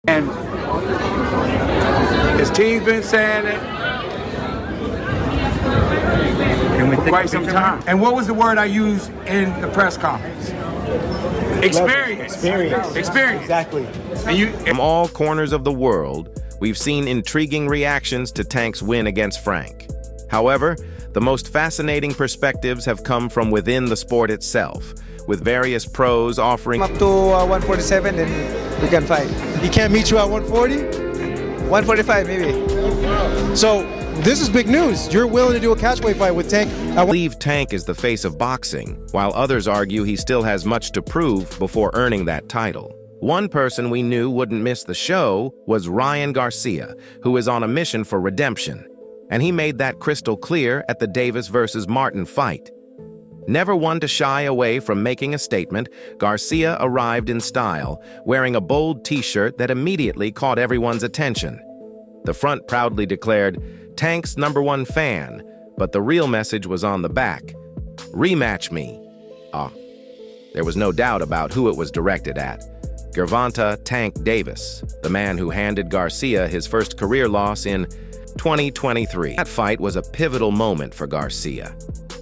And his team's been saying it for quite some time. And what was the word I used in the press conference? Experience. Experience. Exactly. From all corners of the world, we've seen intriguing reactions to Tank's win against Frank. However, the most fascinating perspectives have come from within the sport itself, with various pros offering Up to 147, then we can fight. He can't meet you at 140? 145 maybe. So this is big news. You're willing to do a catchweight fight with Tank. I believe Tank is the face of boxing, while others argue he still has much to prove before earning that title. One person we knew wouldn't miss the show was Ryan Garcia, who is on a mission for redemption. And he made that crystal clear at the Davis versus Martin fight. Never one to shy away from making a statement, Garcia arrived in style, wearing a bold t-shirt that immediately caught everyone's attention. The front proudly declared, "Tank's #1 fan," but the real message was on the back. "Rematch me." There was no doubt about who it was directed at. Gervonta "Tank" Davis, the man who handed Garcia his first career loss in 2023. That fight was a pivotal moment for Garcia.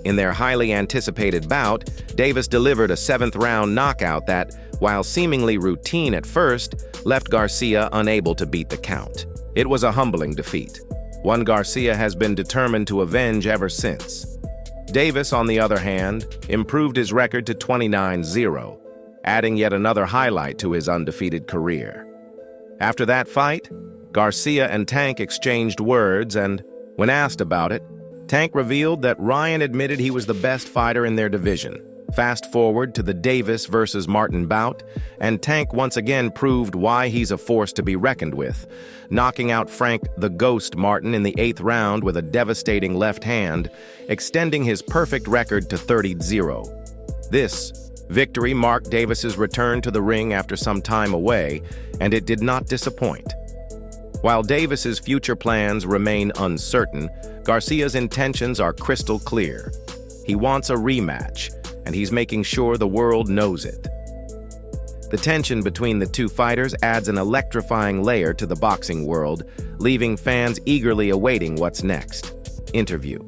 In their highly anticipated bout, Davis delivered a 7th-round knockout that, while seemingly routine at first, left Garcia unable to beat the count. It was a humbling defeat, one Garcia has been determined to avenge ever since. Davis, on the other hand, improved his record to 29-0, adding yet another highlight to his undefeated career. After that fight, Garcia and Tank exchanged words, and when asked about it, Tank revealed that Ryan admitted he was the best fighter in their division. Fast forward to the Davis versus Martin bout, and Tank once again proved why he's a force to be reckoned with, knocking out Frank the Ghost Martin in the 8th round with a devastating left hand, extending his perfect record to 30-0. This victory marked Davis's return to the ring after some time away, and it did not disappoint. While Davis's future plans remain uncertain, Garcia's intentions are crystal clear. He wants a rematch, and he's making sure the world knows it. The tension between the two fighters adds an electrifying layer to the boxing world, leaving fans eagerly awaiting what's next. Interview.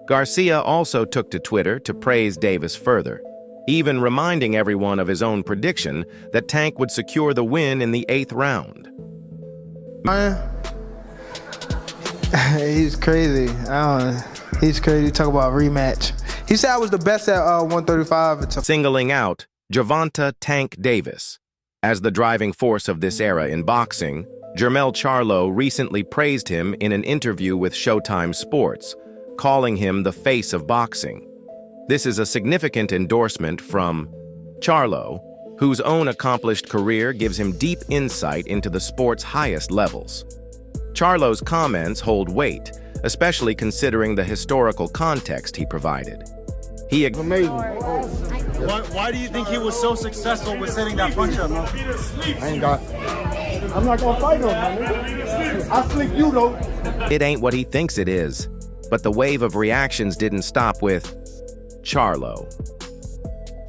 Garcia also took to Twitter to praise Davis further, even reminding everyone of his own prediction that Tank would secure the win in the 8th round. He's crazy. He's crazy. Talk about rematch. He said I was the best at 135. Singling out Gervonta "Tank" Davis. As the driving force of this era in boxing, Jermell Charlo recently praised him in an interview with Showtime Sports, calling him the face of boxing. This is a significant endorsement from Charlo, whose own accomplished career gives him deep insight into the sport's highest levels. Charlo's comments hold weight, especially considering the historical context he provided. Amazing. Why do you think he was so successful with setting that punch up, man? I'm not gonna fight him, man. I slick you, though. It ain't what he thinks it is, but the wave of reactions didn't stop with Charlo.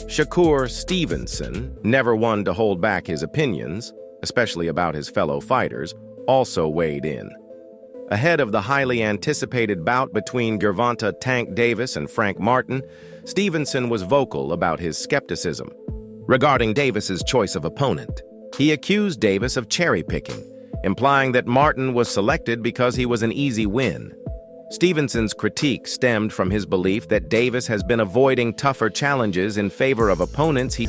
Shakur Stevenson, never one to hold back his opinions, especially about his fellow fighters, also weighed in. Ahead of the highly anticipated bout between Gervonta "Tank" Davis and Frank Martin, Stevenson was vocal about his skepticism regarding Davis's choice of opponent. He accused Davis of cherry-picking, implying that Martin was selected because he was an easy win. Stevenson's critique stemmed from his belief that Davis has been avoiding tougher challenges in favor of opponents he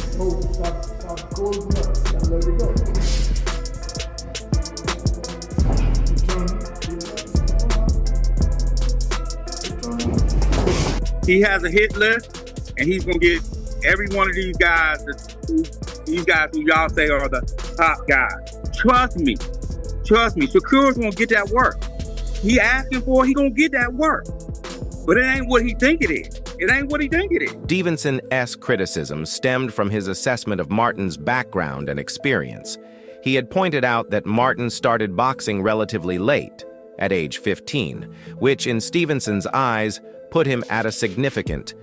has a hit list, and he's going to get every one of these guys who y'all say are the top guys. Trust me. Shakur's going to get that work. He asking for it, he gonna get that work. But it ain't what he think it is. Stevenson's criticism stemmed from his assessment of Martin's background and experience. He had pointed out that Martin started boxing relatively late, at age 15, which in Stevenson's eyes put him at a significant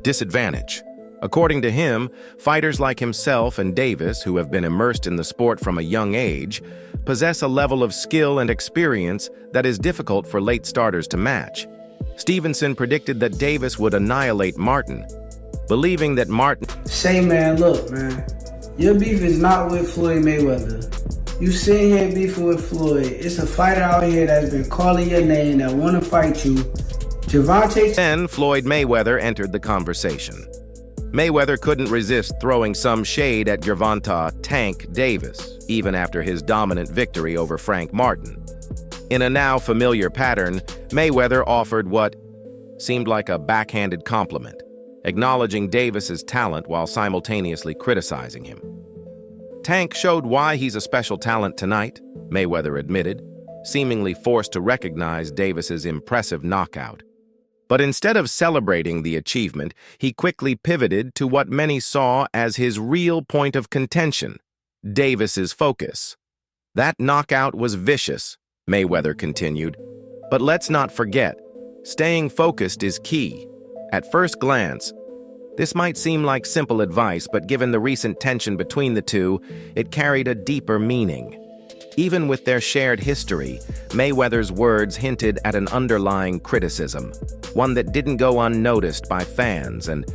disadvantage. According to him, fighters like himself and Davis, who have been immersed in the sport from a young age, possess a level of skill and experience that is difficult for late starters to match. Stevenson predicted that Davis would annihilate Martin, believing that Martin... Say, man, look, man. Your beef is not with Floyd Mayweather. You sitting here beefing with Floyd. It's a fighter out here that's been calling your name that want to fight you. Gervonta... Then Floyd Mayweather entered the conversation. Mayweather couldn't resist throwing some shade at Gervonta "Tank" Davis, even after his dominant victory over Frank Martin. In a now familiar pattern, Mayweather offered what seemed like a backhanded compliment, acknowledging Davis's talent while simultaneously criticizing him. Tank showed why he's a special talent tonight, Mayweather admitted, seemingly forced to recognize Davis's impressive knockout. But instead of celebrating the achievement, he quickly pivoted to what many saw as his real point of contention, Davis's focus. That knockout was vicious, Mayweather continued. But let's not forget, staying focused is key. At first glance, this might seem like simple advice, but given the recent tension between the two, it carried a deeper meaning. Even with their shared history, Mayweather's words hinted at an underlying criticism, one that didn't go unnoticed by fans and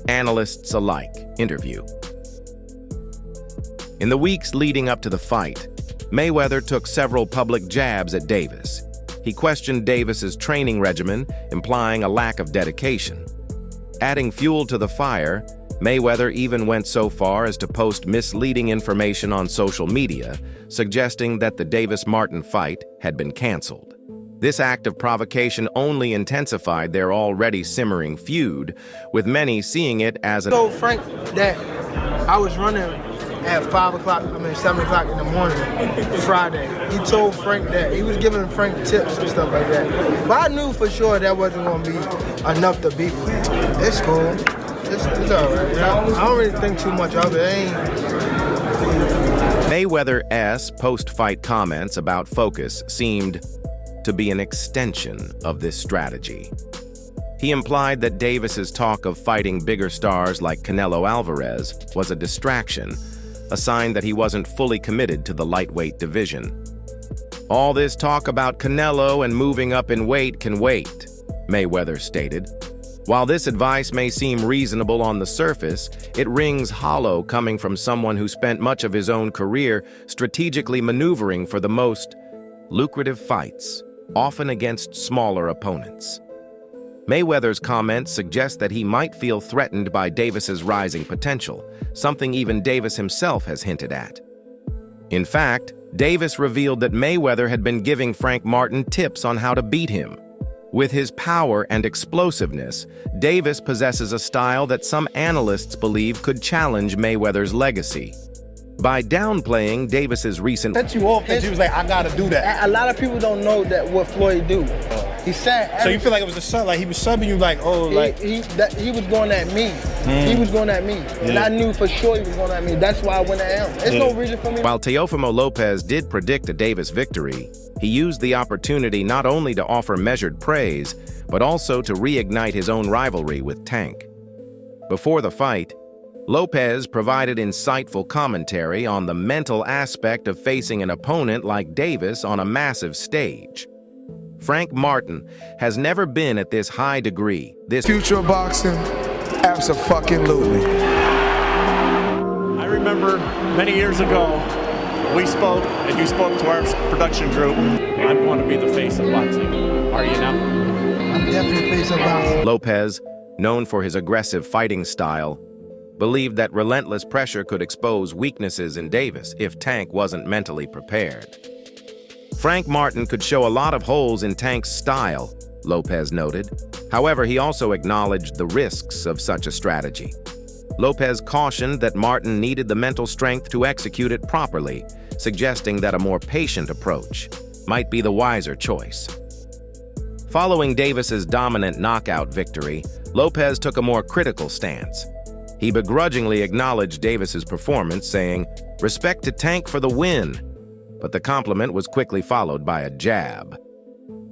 analysts alike. Interview. In the weeks leading up to the fight, Mayweather took several public jabs at Davis. He questioned Davis's training regimen, implying a lack of dedication. Adding fuel to the fire, Mayweather even went so far as to post misleading information on social media, suggesting that the Davis-Martin fight had been canceled. This act of provocation only intensified their already simmering feud, with many seeing it as an... I told Frank that I was running at 7 o'clock in the morning, Friday. He told Frank that. He was giving Frank tips and stuff like that. But I knew for sure that wasn't going to be enough to beat me. It's cool. It's all right. I don't really think too much of it. Mayweather's post-fight comments about focus seemed to be an extension of this strategy. He implied that Davis's talk of fighting bigger stars like Canelo Alvarez was a distraction, a sign that he wasn't fully committed to the lightweight division. All this talk about Canelo and moving up in weight can wait, Mayweather stated. While this advice may seem reasonable on the surface, it rings hollow coming from someone who spent much of his own career strategically maneuvering for the most lucrative fights, often against smaller opponents. Mayweather's comments suggest that he might feel threatened by Davis's rising potential, something even Davis himself has hinted at. In fact, Davis revealed that Mayweather had been giving Frank Martin tips on how to beat him. With his power and explosiveness, Davis possesses a style that some analysts believe could challenge Mayweather's legacy. By downplaying Davis's recent... Cut you off because he was like, I gotta do that. A lot of people don't know that what Floyd do. He said... So you feel like it was a sub, like he was subbing you like, oh, like... He was going at me. He was going at me. And I knew for sure he was going at me. That's why I went at him. There's no reason for me... While Teofimo Lopez did predict a Davis victory, he used the opportunity not only to offer measured praise, but also to reignite his own rivalry with Tank. Before the fight, Lopez provided insightful commentary on the mental aspect of facing an opponent like Davis on a massive stage. Frank Martin has never been at this high degree. This future of boxing, abso-fucking-lutely. I remember many years ago, we spoke and you spoke to our production group. I'm going to be the face of boxing. Are you now? I'm definitely the face of boxing. Lopez, known for his aggressive fighting style, believed that relentless pressure could expose weaknesses in Davis if Tank wasn't mentally prepared. Frank Martin could show a lot of holes in Tank's style, Lopez noted. However, he also acknowledged the risks of such a strategy. Lopez cautioned that Martin needed the mental strength to execute it properly, suggesting that a more patient approach might be the wiser choice. Following Davis's dominant knockout victory, Lopez took a more critical stance. He begrudgingly acknowledged Davis's performance, saying, "Respect to Tank for the win." But the compliment was quickly followed by a jab.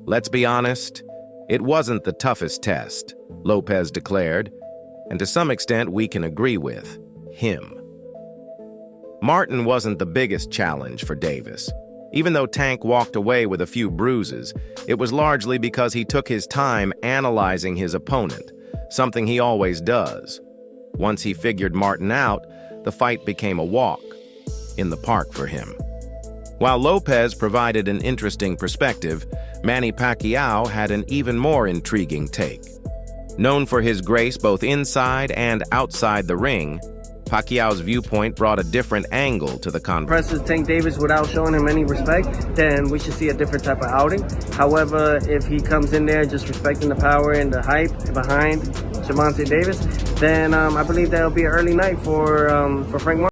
"Let's be honest, it wasn't the toughest test," Lopez declared. and to some extent we can agree with him. Martin wasn't the biggest challenge for Davis. Even though Tank walked away with a few bruises, it was largely because he took his time analyzing his opponent, something he always does. Once he figured Martin out, the fight became a walk in the park for him. While Lopez provided an interesting perspective, Manny Pacquiao had an even more intriguing take. Known for his grace both inside and outside the ring, Pacquiao's viewpoint brought a different angle to the conversation. Presses Tank Davis without showing him any respect, then we should see a different type of outing. However, if he comes in there just respecting the power and the hype behind GervontaDavis, then I believe that'll be an early night for Frank Martin.